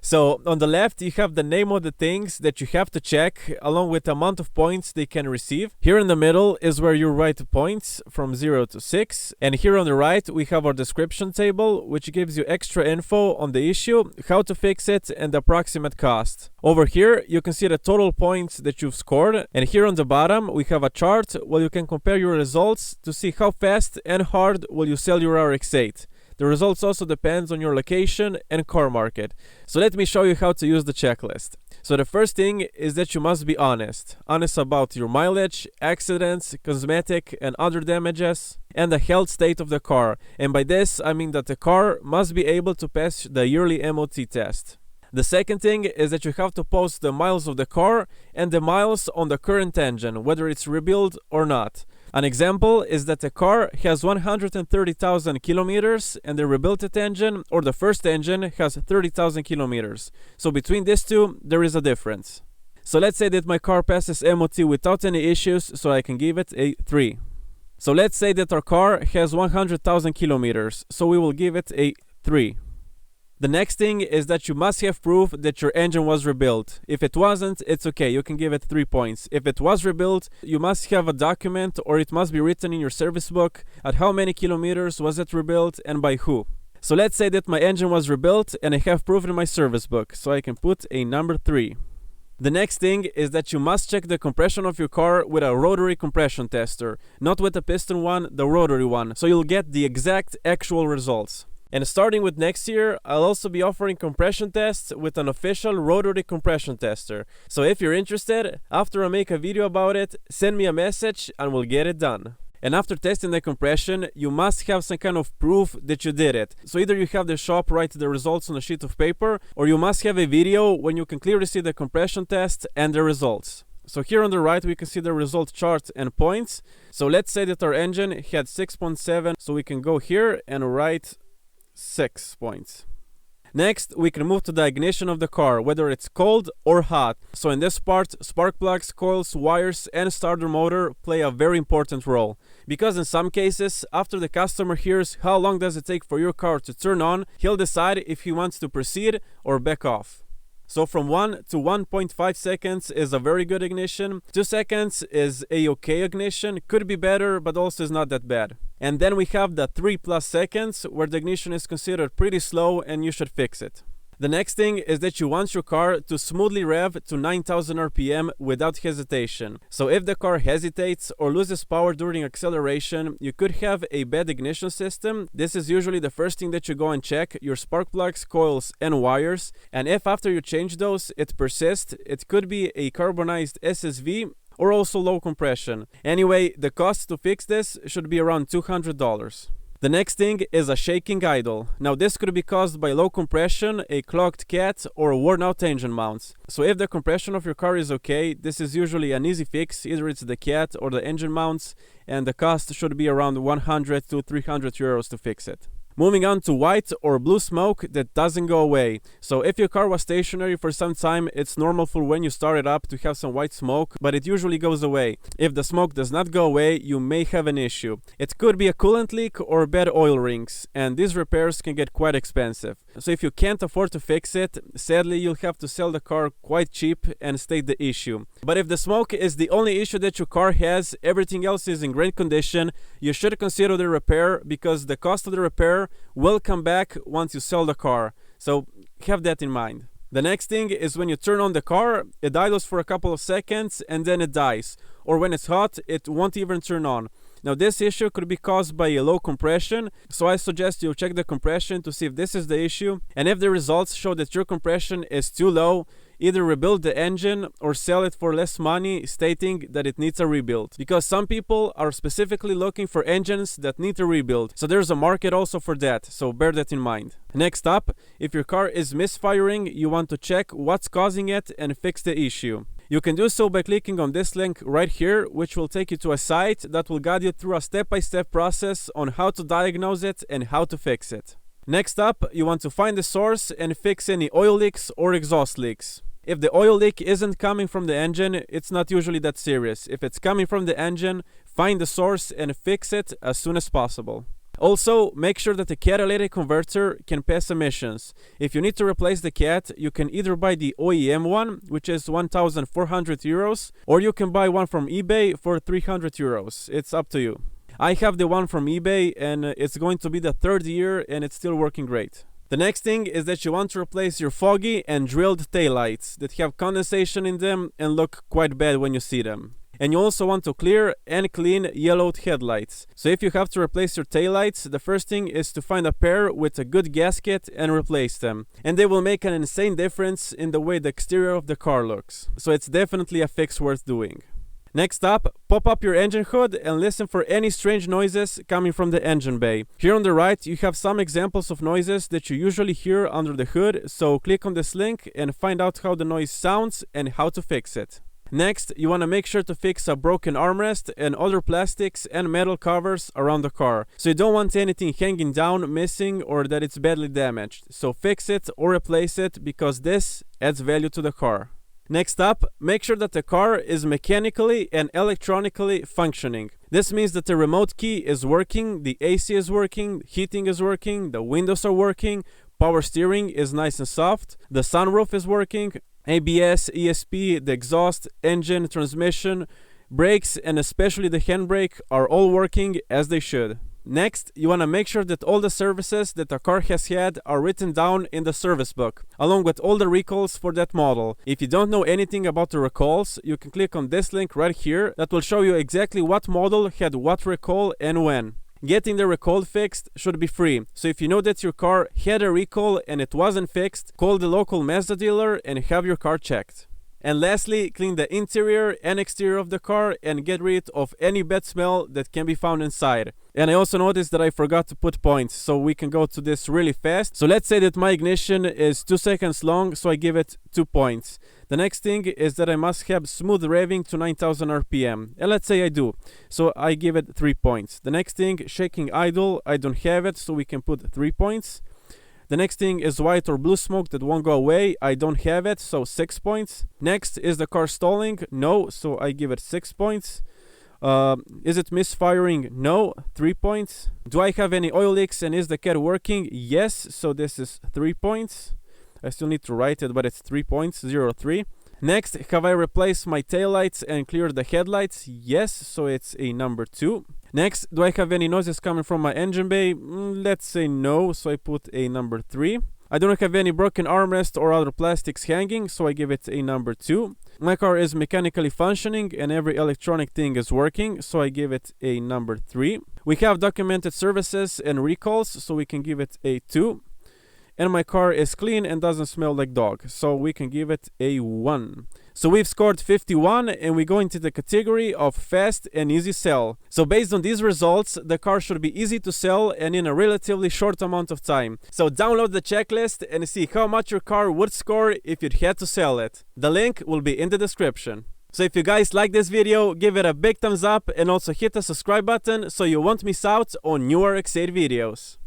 So on the left, you have the name of the things that you have to check, along with the amount of points they can receive. Here in the middle is where you write points from 0 to 6. And here on the right, we have our description table, which gives you extra info on the issue, how to fix it, and the approximate cost. Over here, you can see the total points that you've scored. And here on the bottom, we have a chart where you can compare your results to see how fast and hard will you sell your RX8. The results also depends on your location and car market. So let me show you how to use the checklist. So the first thing is that you must be honest. Honest about your mileage, accidents, cosmetic and other damages, and the health state of the car. And by this, I mean that the car must be able to pass the yearly MOT test. The second thing is that you have to post the miles of the car and the miles on the current engine, whether it's rebuilt or not. An example is that the car has 130,000 kilometers and the rebuilt engine or the first engine has 30,000 kilometers. So between these two, there is a difference. So let's say that my car passes MOT without any issues, so I can give it a 3. So let's say that our car has 100,000 kilometers, so we will give it a 3. The next thing is that you must have proof that your engine was rebuilt. If it wasn't, it's okay, you can give it 3 points. If it was rebuilt, you must have a document or it must be written in your service book at how many kilometers was it rebuilt and by who. So let's say that my engine was rebuilt and I have proof in my service book, so I can put a number 3. The next thing is that you must check the compression of your car with a rotary compression tester, not with a piston one, the rotary one, so you'll get the exact actual results. And starting with next year, I'll also be offering compression tests with an official rotary compression tester. So if you're interested, after I make a video about it, send me a message and we'll get it done. And after testing the compression, you must have some kind of proof that you did it. So either you have the shop write the results on a sheet of paper, or you must have a video when you can clearly see the compression test and the results. So here on the right, we can see the result chart and points. So let's say that our engine had 6.7, so we can go here and write 6 points. Next, we can move to the ignition of the car, whether it's cold or hot. So in this part, spark plugs, coils, wires, and starter motor play a very important role. Because in some cases, after the customer hears how long does it take for your car to turn on, he'll decide if he wants to proceed or back off. So from 1 to 1.5 seconds is a very good ignition. 2 seconds is a okay ignition, could be better, but also is not that bad. And then we have the 3+ seconds where the ignition is considered pretty slow and you should fix it. The next thing is that you want your car to smoothly rev to 9,000 RPM without hesitation. So if the car hesitates or loses power during acceleration, you could have a bad ignition system. This is usually the first thing that you go and check, your spark plugs, coils, and wires. And if after you change those, it persists, it could be a carbonized SSV or also low compression. Anyway, the cost to fix this should be around $200. The next thing is a shaking idle. Now this could be caused by low compression, a clogged cat, or worn out engine mounts. So if the compression of your car is okay, this is usually an easy fix, either it's the cat or the engine mounts, and the cost should be around 100 to 300 euros to fix it. Moving on to white or blue smoke that doesn't go away. So if your car was stationary for some time, it's normal for when you start it up to have some white smoke, but it usually goes away. If the smoke does not go away, you may have an issue. It could be a coolant leak or bad oil rings, and these repairs can get quite expensive. So if you can't afford to fix it, sadly you'll have to sell the car quite cheap and state the issue. But if the smoke is the only issue that your car has, everything else is in great condition, you should consider the repair, because the cost of the repair will come back once you sell the car. So have that in mind. The next thing is when you turn on the car, it idles for a couple of seconds and then it dies. Or when it's hot, it won't even turn on. Now this issue could be caused by a low compression, so I suggest you check the compression to see if this is the issue. And if the results show that your compression is too low, either rebuild the engine or sell it for less money, stating that it needs a rebuild. Because some people are specifically looking for engines that need a rebuild. So there's a market also for that, so bear that in mind. Next up, if your car is misfiring, you want to check what's causing it and fix the issue. You can do so by clicking on this link right here, which will take you to a site that will guide you through a step-by-step process on how to diagnose it and how to fix it. Next up, you want to find the source and fix any oil leaks or exhaust leaks. If the oil leak isn't coming from the engine, it's not usually that serious. If it's coming from the engine, find the source and fix it as soon as possible. Also, make sure that the catalytic converter can pass emissions. If you need to replace the cat, you can either buy the OEM one, which is 1,400 euros, or you can buy one from eBay for 300 euros. It's up to you. I have the one from eBay, and it's going to be the 3rd year, and it's still working great. The next thing is that you want to replace your foggy and drilled taillights that have condensation in them and look quite bad when you see them. And you also want to clear and clean yellowed headlights. So if you have to replace your taillights, the first thing is to find a pair with a good gasket and replace them. And they will make an insane difference in the way the exterior of the car looks. So it's definitely a fix worth doing. Next up, pop up your engine hood and listen for any strange noises coming from the engine bay. Here on the right, you have some examples of noises that you usually hear under the hood, so click on this link and find out how the noise sounds and how to fix it. Next, you want to make sure to fix a broken armrest and other plastics and metal covers around the car. So you don't want anything hanging down, missing, or that it's badly damaged. So fix it or replace it because this adds value to the car. Next up, make sure that the car is mechanically and electronically functioning. This means that the remote key is working, the AC is working, heating is working, the windows are working, power steering is nice and soft, the sunroof is working, ABS, ESP, the exhaust, engine, transmission, brakes, and especially the handbrake are all working as they should. Next, you want to make sure that all the services that a car has had are written down in the service book, along with all the recalls for that model. If you don't know anything about the recalls, you can click on this link right here that will show you exactly what model had what recall and when. Getting the recall fixed should be free, so if you know that your car had a recall and it wasn't fixed, call the local Mazda dealer and have your car checked. And lastly, clean the interior and exterior of the car and get rid of any bad smell that can be found inside. And I also noticed that I forgot to put points, so we can go to this really fast. So let's say that my ignition is 2 seconds long, so I give it 2 points. The next thing is that I must have smooth revving to 9000 RPM. And let's say I do, so I give it 3 points. The next thing, shaking idle, I don't have it, so we can put 3 points. The next thing is white or blue smoke that won't go away. I don't have it, so 6 points. Next, is the car stalling? No, so I give it 6 points. Is it misfiring? No, 3 points. Do I have any oil leaks and is the cat working? Yes, so this is 3 points. I still need to write it, but it's 3 points, 0, 3. Next, have I replaced my taillights and cleared the headlights? Yes, so it's a number 2. Next, do I have any noises coming from my engine bay? Let's say no, so I put a number 3. I don't have any broken armrest or other plastics hanging, so I give it a number 2. My car is mechanically functioning and every electronic thing is working, so I give it a number 3. We have documented services and recalls, so we can give it a 2. And my car is clean and doesn't smell like dog, so we can give it a 1. So we've scored 51 and we go into the category of fast and easy sell. So based on these results, the car should be easy to sell and in a relatively short amount of time. So download the checklist and see how much your car would score if you'd had to sell it. The link will be in the description. So if you guys like this video, give it a big thumbs up and also hit the subscribe button so you won't miss out on new Rx8 videos.